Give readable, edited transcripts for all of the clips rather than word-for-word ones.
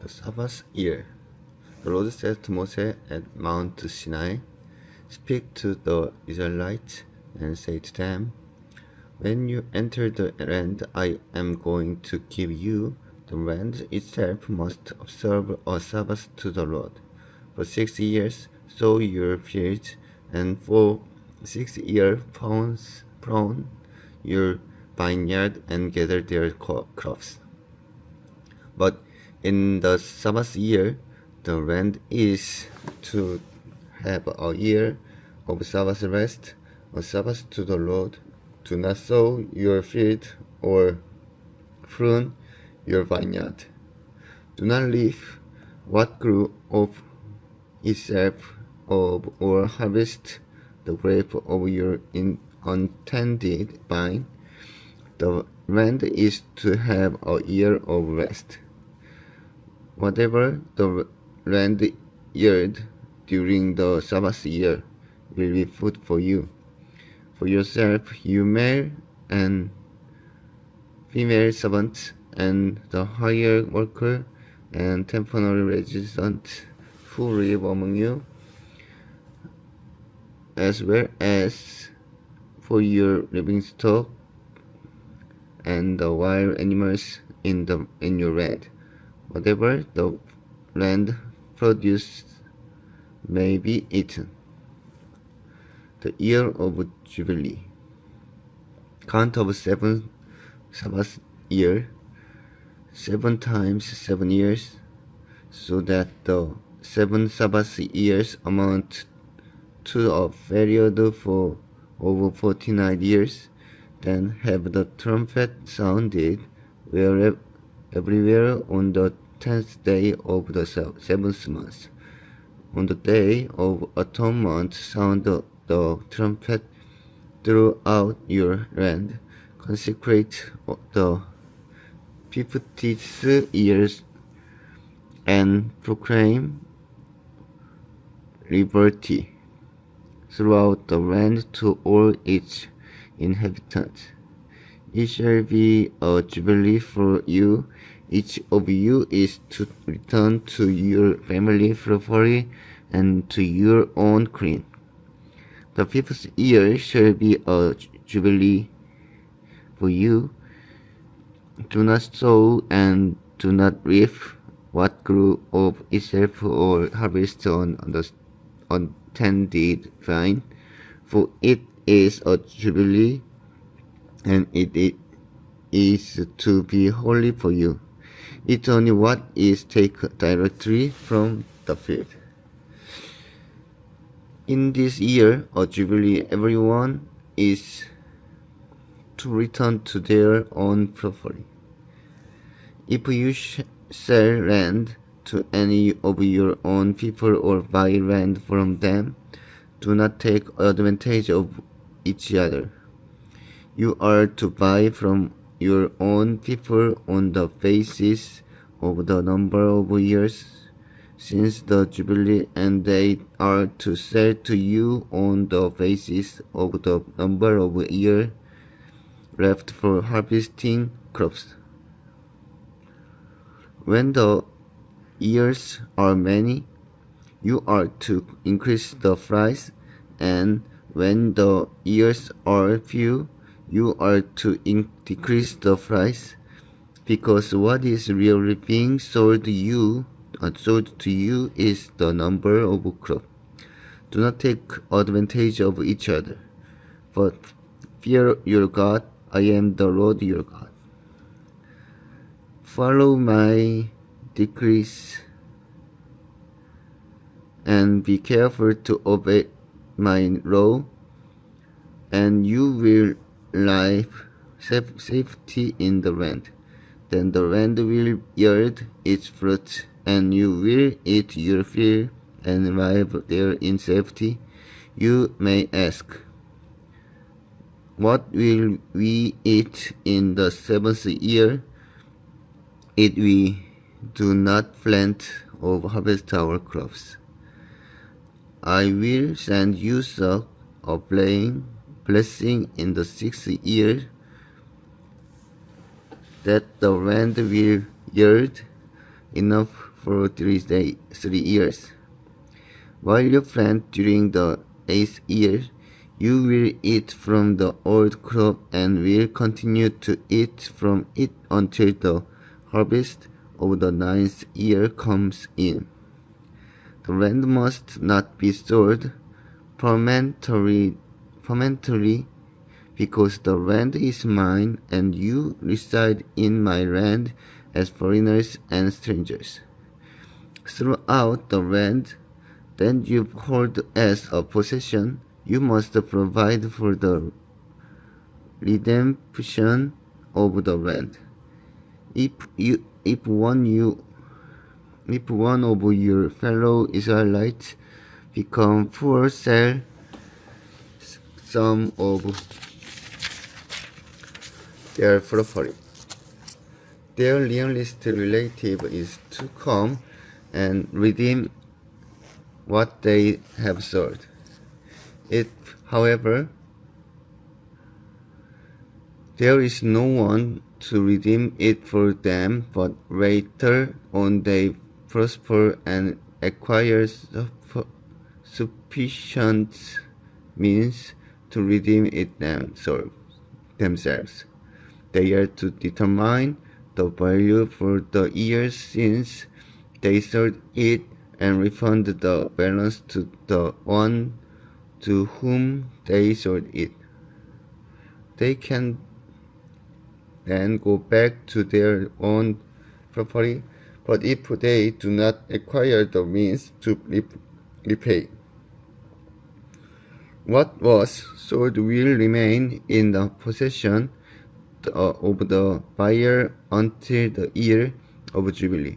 The Sabbath year. The Lord said to Moses at Mount Sinai, "Speak to the Israelites and say to them, when you enter the land I am going to give you, the land itself must observe a Sabbath to the Lord. For 6 years sow your fields, and for 6 years prune your vineyard and gather their crops. But in the Sabbath year, the land is to have a year of Sabbath rest, a Sabbath to the Lord. Do not sow your field or prune your vineyard. Do not leave what grew of itself or harvest the grape of your untended vine. The land is to have a year of rest. Whatever the land yield during the Sabbath year will be food for you. For yourself, you male and female servants, and the hired worker and temporary resident who live among you, as well as for your livestock and the wild animals in your land. Whatever the land produces may be eaten. The year of Jubilee. Count of 7 Sabbath year, 7 times 7 years, so that the 7 Sabbath years amount to a period for over 49 years. Then have the trumpet sounded everywhere on the 10th day of the 7th month. On the day of atonement, sound the trumpet throughout your land. Consecrate the 50th years and proclaim liberty throughout the land to all its inhabitants. It shall be a jubilee for you. Each of you is to return to your family property and to your own queen. The 5th year shall be a jubilee for you. Do not sow and do not reap what grew of itself or harvest on the untended vine, for it is a jubilee, and it is to be holy for you. Eat only what is taken directly from the field. In this year of Jubilee, everyone is to return to their own property. If you sell land to any of your own people or buy land from them, do not take advantage of each other. You are to buy from your own people on the basis of the number of years since the Jubilee, and they are to sell to you on the basis of the number of years left for harvesting crops. When the years are many, you are to increase the price, and when the years are few, you are to decrease the price, because what is really being sold to you is the number of crops. Do not take advantage of each other, but fear your God. I am the Lord your God. Follow my decrees and be careful to obey my law, and you will live safety in the land. Then the land will yield its fruit, and you will eat your fill and live there in safety. You may ask, what will we eat in the 7th year if we do not plant or harvest our crops? I will send you suck of blessing in the 6th year, that the land will yield enough for 3 years. While you plant during the 8th year, you will eat from the old crop and will continue to eat from it until the harvest of the 9th year comes in. The land must not be sold permanently because the land is mine and you reside in my land as foreigners and strangers. Throughout the land that you hold as a possession, you must provide for the redemption of the land. If one of your fellow Israelites become poor, sell some of their property. Their nearest relative is to come and redeem what they have sold. If, however, there is no one to redeem it for them, but later on they prosper and acquire sufficient means to redeem it themselves. They are to determine the value for the years since they sold it and refund the balance to the one to whom they sold it. They can then go back to their own property, but if they do not acquire the means to repay, what was sold will remain in the possession of the buyer until the year of Jubilee.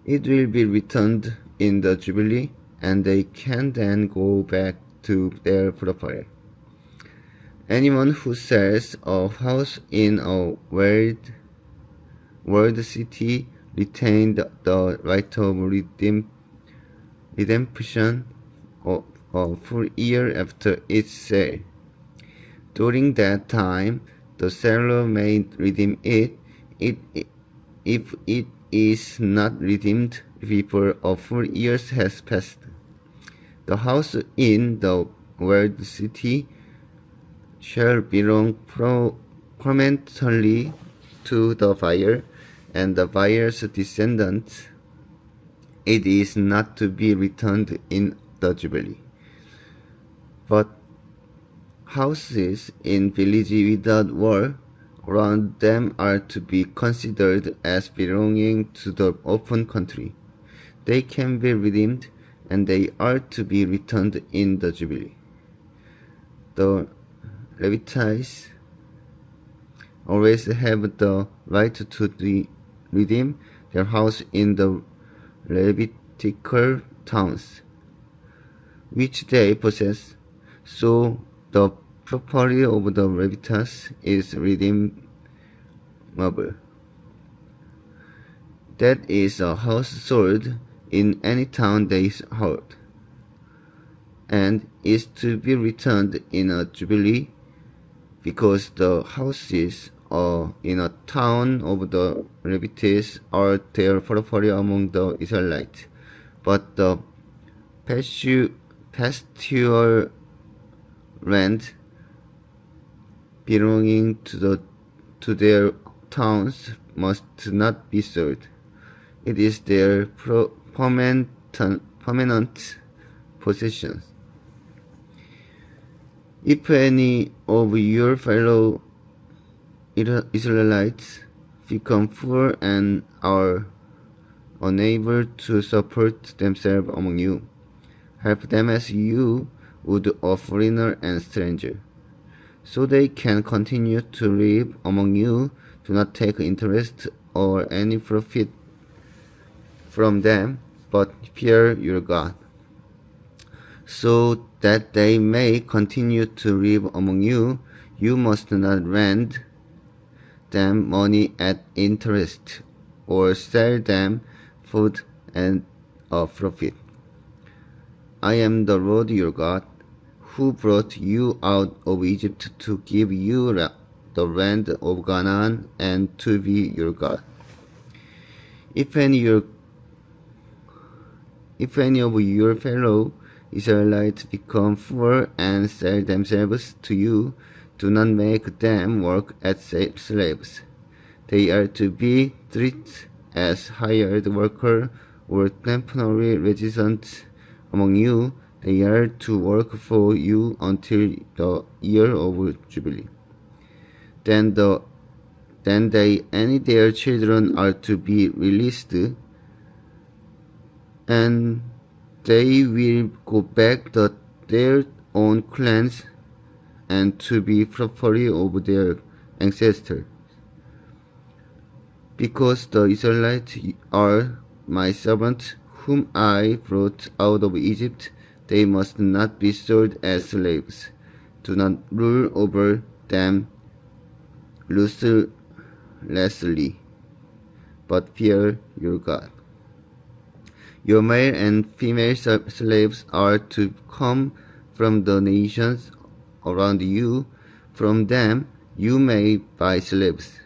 It will be returned in the Jubilee, and they can then go back to their property. Anyone who sells a house in a walled city retains the right of redemption a full year after its sale. During that time, the seller may redeem it if it is not redeemed before a full year has passed. The house in the walled city shall belong permanently to the buyer and the buyer's descendants. It is not to be returned in the Jubilee. But houses in villages without wall around them are to be considered as belonging to the open country. They can be redeemed, and they are to be returned in the Jubilee. The Levites always have the right to redeem their house in the Levitical towns, which they possess, so the property of the Levites is redeemable. That is a house sold in any town they hold, and is to be returned in a Jubilee, because the houses in a town of the Levites are their property among the Israelites, but the pastoral land belonging to their towns must not be sold. It is their permanent possession. If any of your fellow Israelites become poor and are unable to support themselves among you, help them as you would a foreigner and stranger, so they can continue to live among you. Do not take interest or any profit from them, but fear your God, so that they may continue to live among you. You must not lend them money at interest, or sell them food and a profit. I am the Lord your God, who brought you out of Egypt to give you the land of Canaan and to be your God. If any if any of your fellow Israelites become poor and sell themselves to you, do not make them work as slaves. They are to be treated as hired workers or temporary residents among you. They are to work for you until the year of Jubilee. Then they and their children are to be released, and they will go back to their own clans and to be property of their ancestors. Because the Israelites are my servants, whom I brought out of Egypt, they must not be sold as slaves. Do not rule over them ruthlessly, but fear your God. Your male and female slaves are to come from the nations around you. From them you may buy slaves.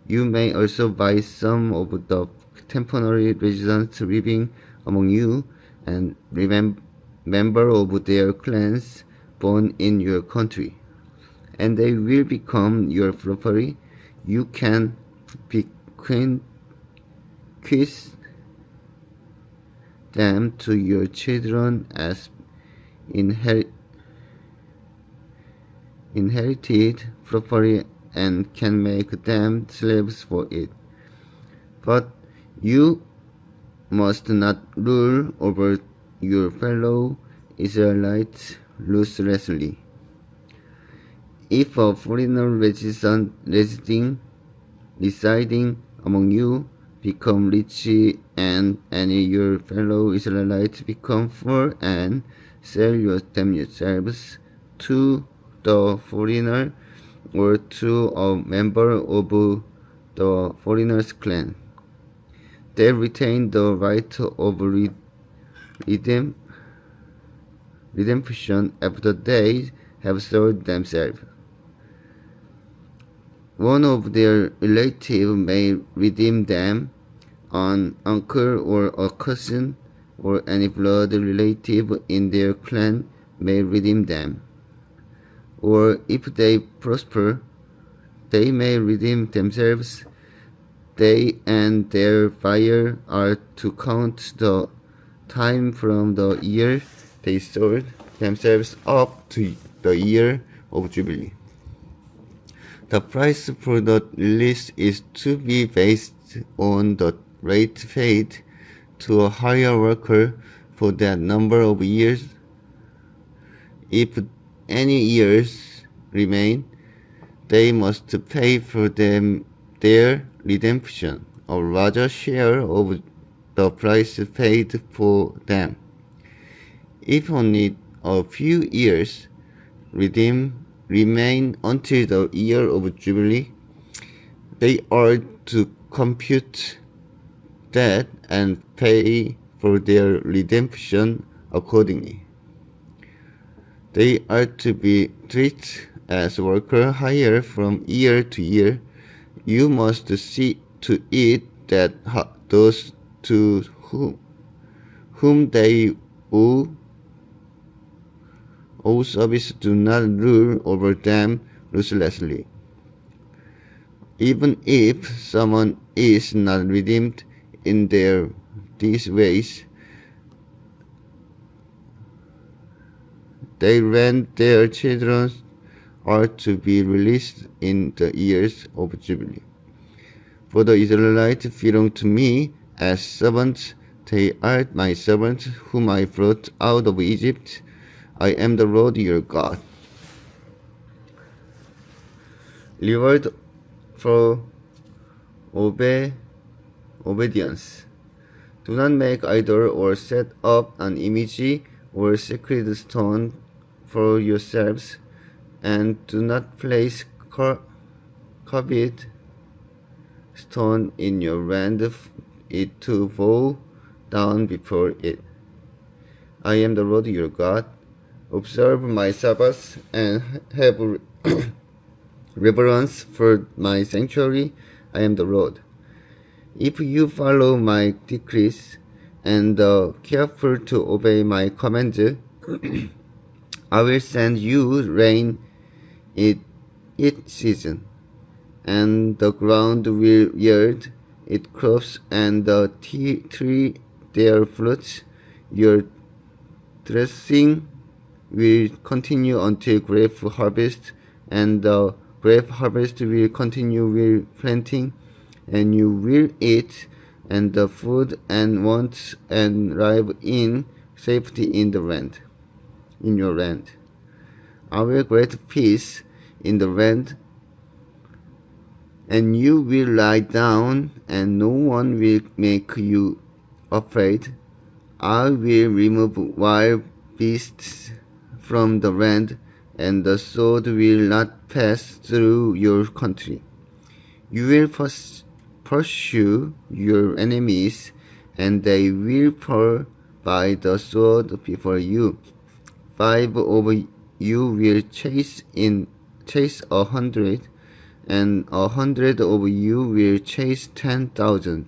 You may also buy some of the temporary residents living among you and member of their clans born in your country, and they will become your property. You can bequeath them to your children as inherited property and can make them slaves for it. But you must not rule over your fellow Israelites ruthlessly. If a foreigner residing among you become rich and any of your fellow Israelites become poor and sell themselves to the foreigner or to a member of the foreigner's clan, they retain the right of redemption after they have sold themselves. One of their relatives may redeem them, an uncle or a cousin or any blood relative in their clan may redeem them. Or if they prosper, they may redeem themselves. They and their buyer are to count the time from the year they sold themselves up to the year of Jubilee. The price for the release is to be based on the rate paid to a hired worker for that number of years. If any years remain, they must pay for them their redemption, a larger share of the price paid for them. If only a few years remain until the year of Jubilee, they are to compute that and pay for their redemption accordingly. They are to be treated as workers hired from year to year. You must see to it that those to whom they owe service do not rule over them ruthlessly. Even if someone is not redeemed in these ways, they and their children are to be released in the years of Jubilee. For the Israelites belong to me as servants. They are my servants whom I brought out of Egypt. I am the Lord your God. Reward for obedience. Do not make idol or set up an image or sacred stone for yourselves, and do not place carved stone in your land it to bow down before it. I am the Lord your God. Observe my Sabbaths and have reverence for my sanctuary. I am the Lord. If you follow my decrees and careful to obey my commands, I will send you rain each season, and the ground will yield its crops, and the tree their fruits. Your dressing will continue until grape harvest, and the grape harvest will continue with planting, and you will eat and the food and want and live in safety in your land. I will grant peace in the land, and you will lie down, and no one will make you afraid. I will remove wild beasts from the land, and the sword will not pass through your country. You will pursue your enemies, and they will fall by the sword before you. 5 of you will chase 100, and 100 of you will chase 10,000.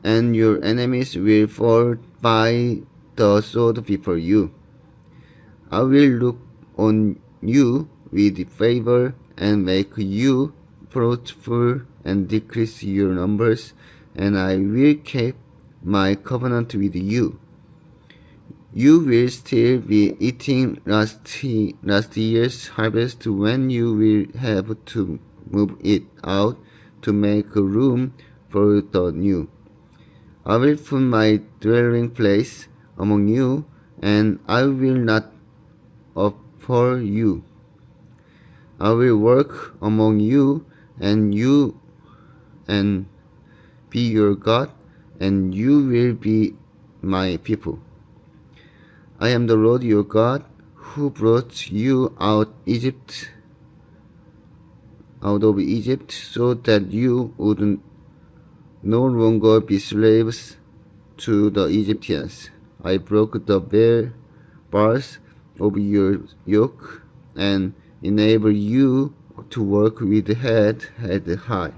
And your enemies will fall by the sword before you. I will look on you with favor and make you fruitful and decrease your numbers, and I will keep my covenant with you. You will still be eating last year's harvest when you will have to move it out to make room for the new. I will put my dwelling place among you, and I will not abhor you. I will work among you and be your God, and you will be my people. I am the Lord your God, who brought you out of Egypt, so that you would no longer be slaves to the Egyptians. I broke the bars of your yoke and enabled you to walk with head high.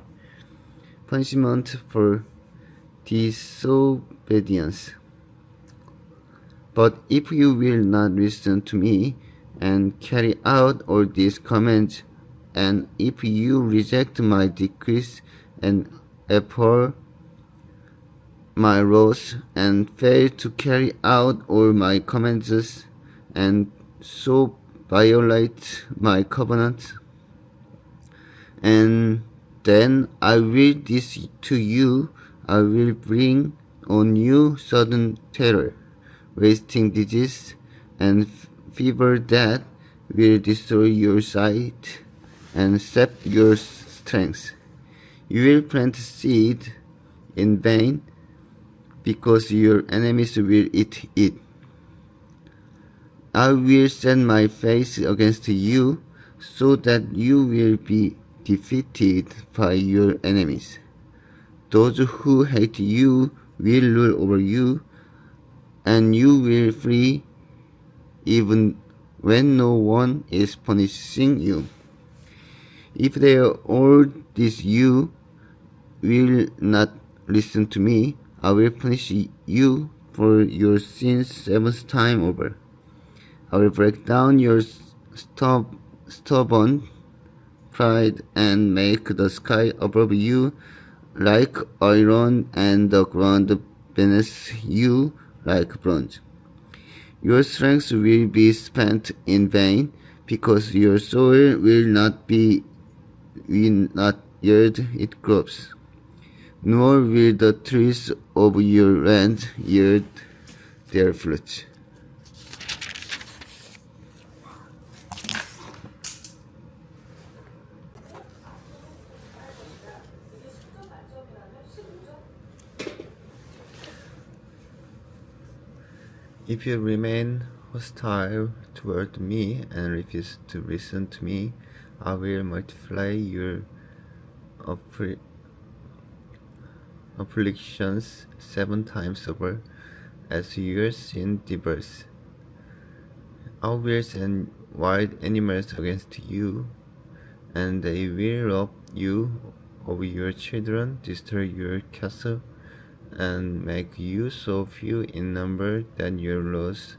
Punishment for disobedience. But if you will not listen to me and carry out all these commands, and if you reject my decrees and abhor my laws and fail to carry out all my commands, and so violate my covenant, and then I will this to you, I will bring on you sudden terror, wasting disease, and fever that will destroy your sight and sap your strength. You will plant seed in vain, because your enemies will eat it. I will set my face against you, so that you will be defeated by your enemies. Those who hate you will rule over you, and you will flee even when no one is punishing you. If they all this you will not listen to me, I will punish you for your sins 7th time over. I will break down your stubborn pride and make the sky above you like iron and the ground beneath you like bronze. Your strength will be spent in vain, because your soil will not yield its crops, nor will the trees of your land yield their fruits. If you remain hostile toward me and refuse to listen to me, I will multiply your afflictions 7 times over, as your sin diverse. I will send wild animals against you, and they will rob you of your children, destroy your castle, and make you so few in number that your loss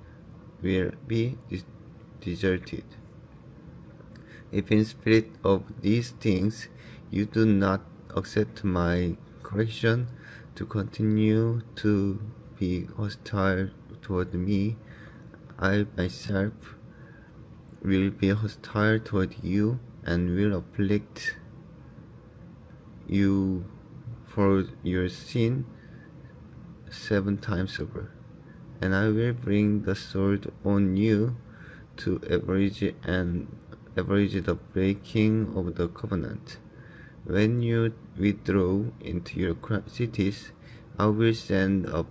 will be deserted. If in spirit of these things you do not accept my correction to continue to be hostile toward me, I myself will be hostile toward you and will afflict you for your sin 7 times over. And I will bring the sword on you to average the breaking of the covenant. When you withdraw into your cities, I will send a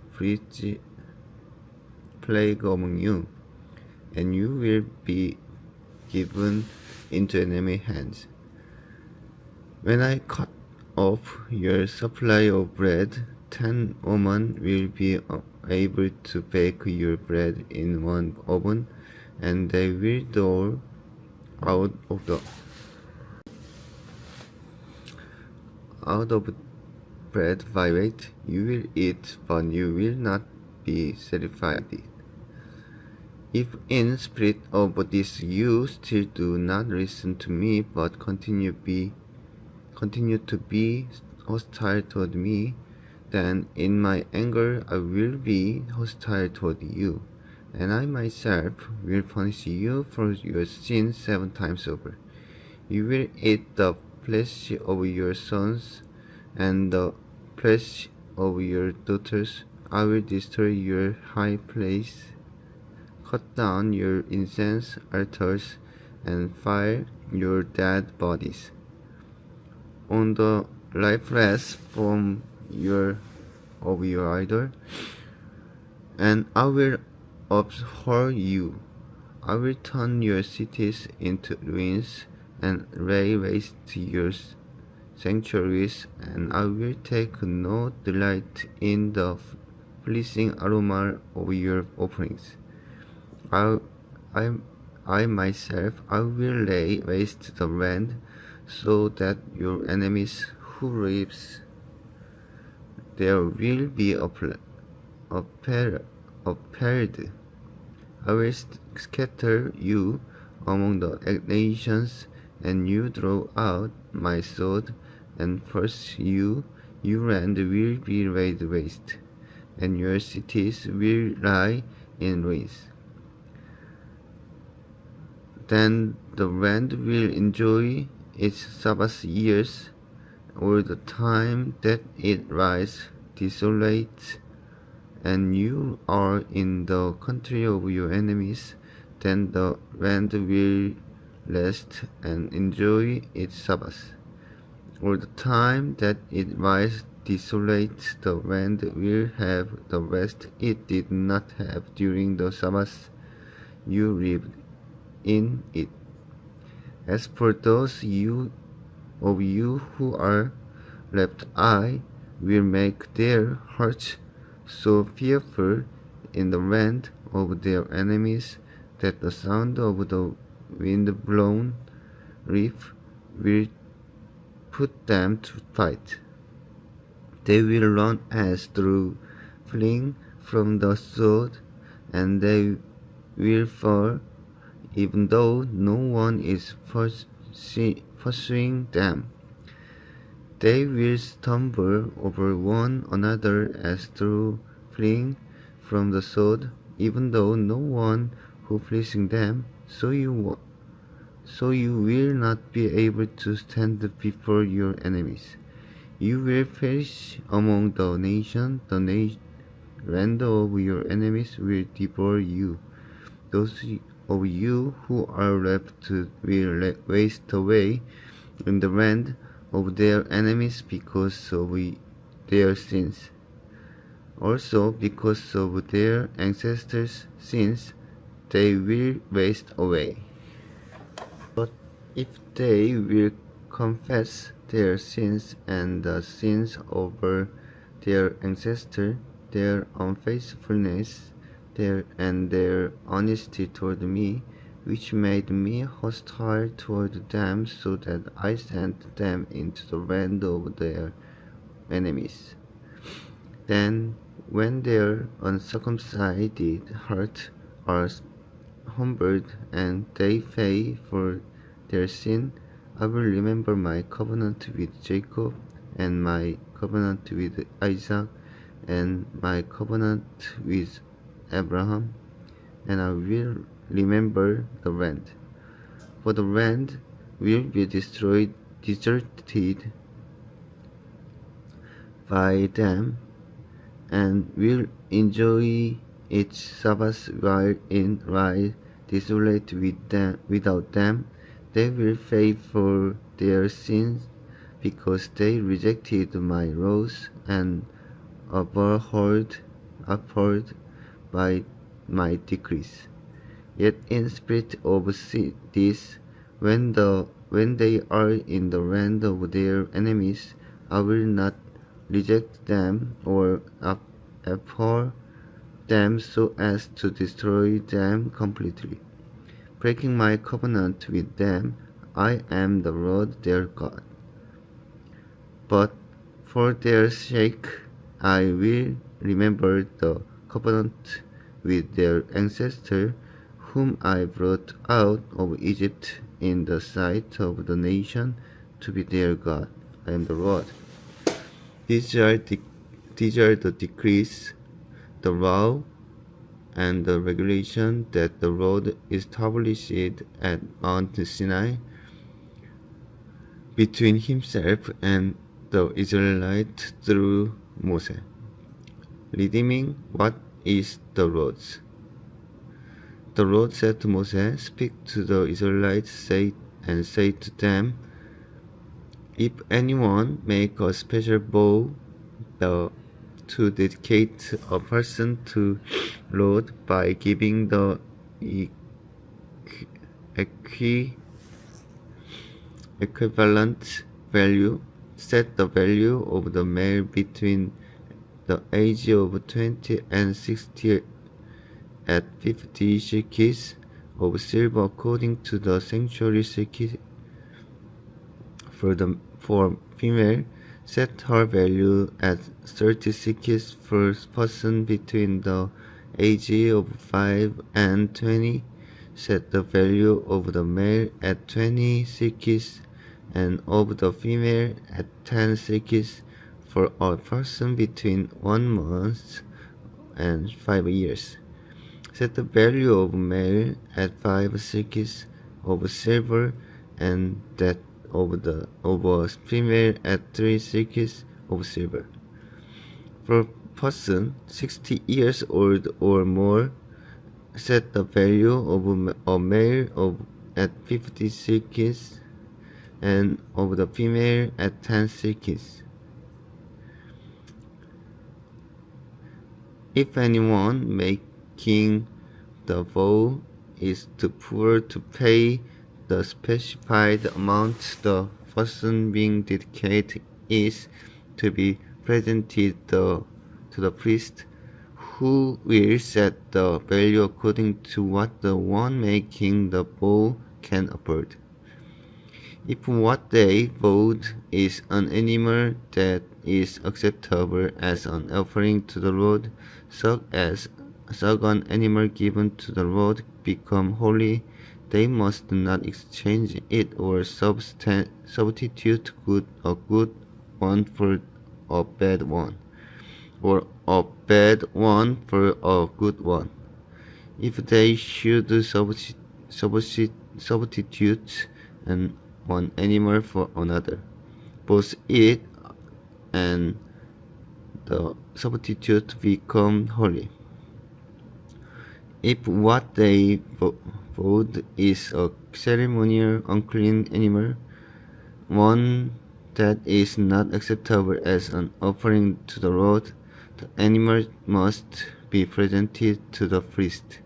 plague among you, and you will be given into enemy hands. When I cut off your supply of bread, 10 women will be able to bake your bread in one oven, and they will dole out of bread by weight. You will eat, but you will not be satisfied. If in spirit of this you still do not listen to me, but continue to be hostile toward me, then in my anger I will be hostile toward you, and I myself will punish you for your sins 7 times over. You will eat the flesh of your sons and the flesh of your daughters. I will destroy your high place, cut down your incense altars, and fire your dead bodies on the lifeless from your idol, and I will abhor you. I will turn your cities into ruins and lay waste your sanctuaries, and I will take no delight in the pleasing aroma of your offerings. I myself will lay waste the land, so that your enemies who lives there will be appalled. I will scatter you among the nations, and you draw out my sword, and first your land will be laid waste, and your cities will lie in ruins. Then the land will enjoy its Sabbath years, all the time that it lies desolate, and you are in the country of your enemies. Then the land will rest and enjoy its Sabbath. All the time that it lies desolate, the land will have the rest it did not have during the Sabbath you lived in it. As for those of you who are left, I will make their hearts so fearful in the land of their enemies that the sound of the wind-blown leaf will put them to flight. They will run as through, fleeing from the sword, and they will fall, even though no one is pursuing them. They will stumble over one another as through, fleeing from the sword, even though no one who pursuing them. So you will not be able to stand before your enemies. You will perish among the nations. The land of your enemies will devour you. Those of you who are left will waste away in the land of their enemies because of their sins. Also, because of their ancestors' sins, they will waste away. But if they will confess their sins and the sins of their ancestors, their unfaithfulness, and their honesty toward me, which made me hostile toward them, so that I sent them into the land of their enemies, Then, when their uncircumcised hearts are humbled and they pay for their sin, I will remember my covenant with Jacob and my covenant with Isaac and my covenant with Abraham, and I will remember the land. For the land will be deserted by them, and will enjoy its Sabbath while in lies desolate without them. They will pay for their sins, because they rejected my laws and abhorred by my decrees. Yet in spite of this, when they are in the land of their enemies, I will not reject them or abhor them so as to destroy them completely. Breaking my covenant with them, I am the Lord their God. But for their sake, I will remember the covenant with their ancestor, whom I brought out of Egypt in the sight of the nation, to be their God. I am the Lord. These are the decrees, the law, and the regulation that the Lord established at Mount Sinai between himself and the Israelites through Moses, redeeming what is the Lord's. The Lord said to Moses, "Speak to the Israelites, say to them, if anyone make a special vow to dedicate a person to Lord by giving the equivalent value, set the value of the male between the age of 20 and 60 at 50 shekels of silver according to the sanctuary shekel. For female, set her value at 30 shekels for person between the age of 5 and 20. Set the value of the male at 20 shekels and of the female at 10 shekels for a person between 1 month and 5 years. Set the value of male at 5 shekels of silver and that of a female at 3 shekels of silver. For a person 60 years old or more, set the value of a male at 50 shekels and of the female at 10 shekels. If anyone making the vow is too poor to pay the specified amount, the person being dedicated is to be presented to the priest, who will set the value according to what the one making the vow can afford. If what they vowed is an animal that is acceptable as an offering to the Lord, so an animal given to the Lord become holy, they must not exchange it or substitute a good one for a bad one, or a bad one for a good one. If they should substitute one animal for another, both it and the substitute become holy. If what they vowed is a ceremonial unclean animal, one that is not acceptable as an offering to the Lord, the animal must be presented to the priest,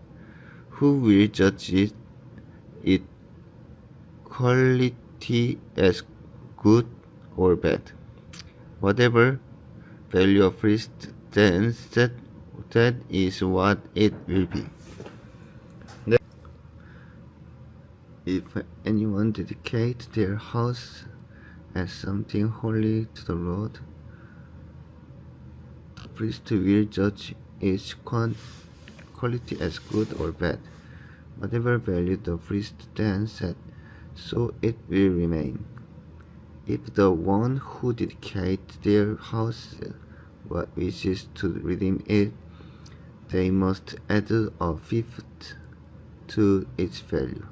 who will judge its quality as good or bad. Whatever value a priest then set, that is what it will be. If anyone dedicates their house as something holy to the Lord, A priest will judge its quality as good or bad. Whatever value the priest then set, so it will remain. If the one who dedicates their house wishes to redeem it, they must add a fifth to its value,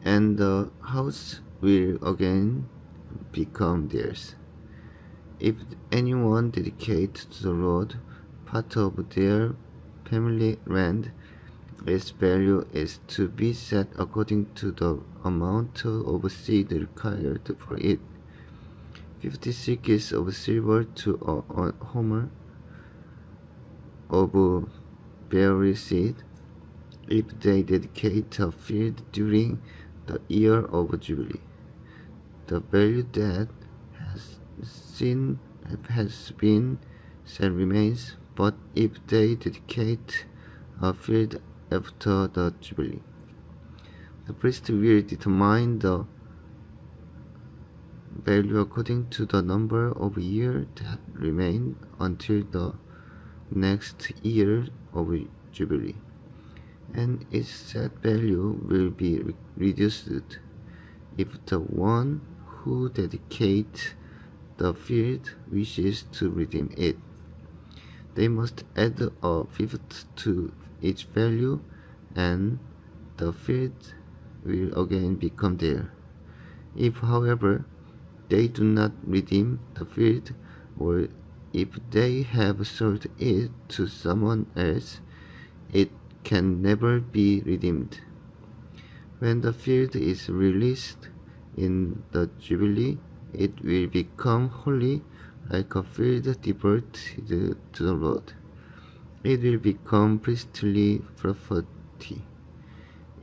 and the house will again become theirs. If anyone dedicates to the Lord part of their family land, its value is to be set according to the amount of seed required for it. 50 shekels of silver to a homer of barley seed, if they dedicate a field during the year of Jubilee. The value that has been set remains, but if they dedicate a field after the Jubilee, the priest will determine the value according to the number of years that remain until the next year of Jubilee, and its set value will be reduced if the one who dedicates the field wishes to redeem it. They must add a fifth to each value, and the field will again become theirs. If, however, they do not redeem the field, or if they have sold it to someone else, it can never be redeemed. When the field is released in the Jubilee, it will become holy, like a field devoted to the Lord. It will become priestly property.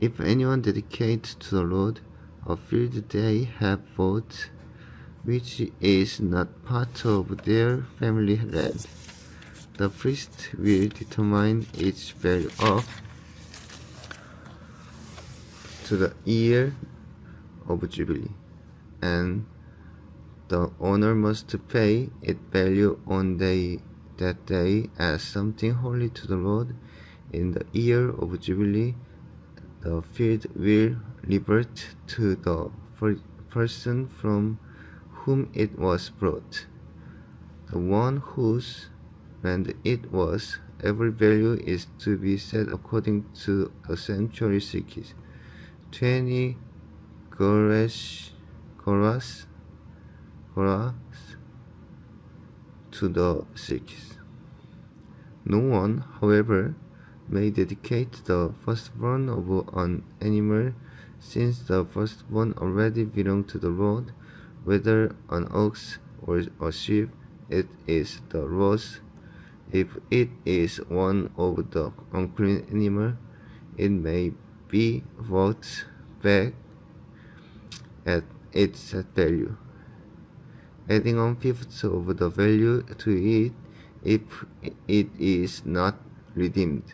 If anyone dedicates to the Lord a field they have bought, which is not part of their family land, the priest will determine its value up to the year of Jubilee, and the owner must pay its value on that day as something holy to the Lord. In the year of Jubilee, the field will revert to the person from whom it was brought, the one whose land it was. Every value is to be set according to the sanctuary shekels, 20 koras to the shekels. No one, however, may dedicate the firstborn of an animal, since the firstborn already belongs to the Lord. Whether an ox or a sheep, it is the Lord's. If it is one of the unclean animal, it may be bought back at its set value, adding on fifth of the value to it if it is not redeemed.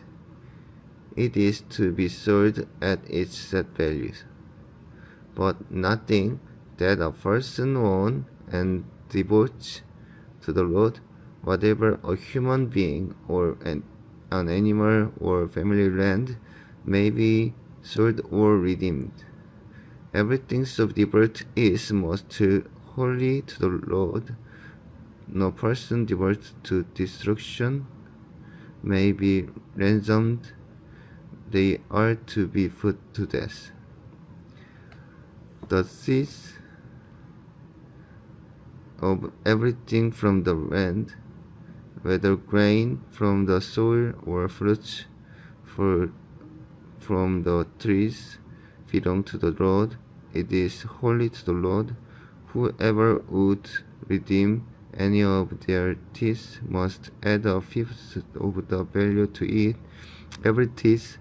It is to be sold at its set value. But nothing that a person owns and devotes to the Lord, whatever a human being or an animal or family land, may be sold or redeemed. Everything so devoted is most holy to the Lord. No person devoted to destruction may be ransomed. They are to be put to death. The seeds of everything from the land, whether grain from the soil or fruits from the trees, belong to the Lord. It is holy to the Lord. Whoever would redeem any of their teeth must add a fifth of the value to it. Every teeth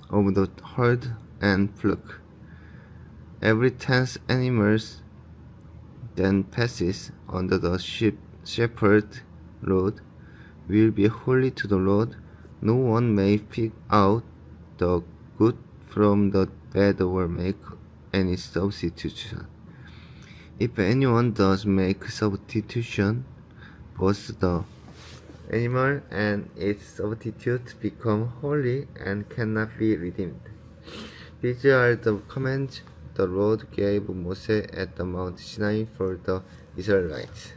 of the herd and flock, every 10th animal then passes under the shepherd road, will be holy to the Lord. No one may pick out the good from the bad or make any substitution. If anyone does make substitution, both the animal and its substitute become holy and cannot be redeemed. These are the commands the Lord gave Moses at the Mount Sinai for the Israelites.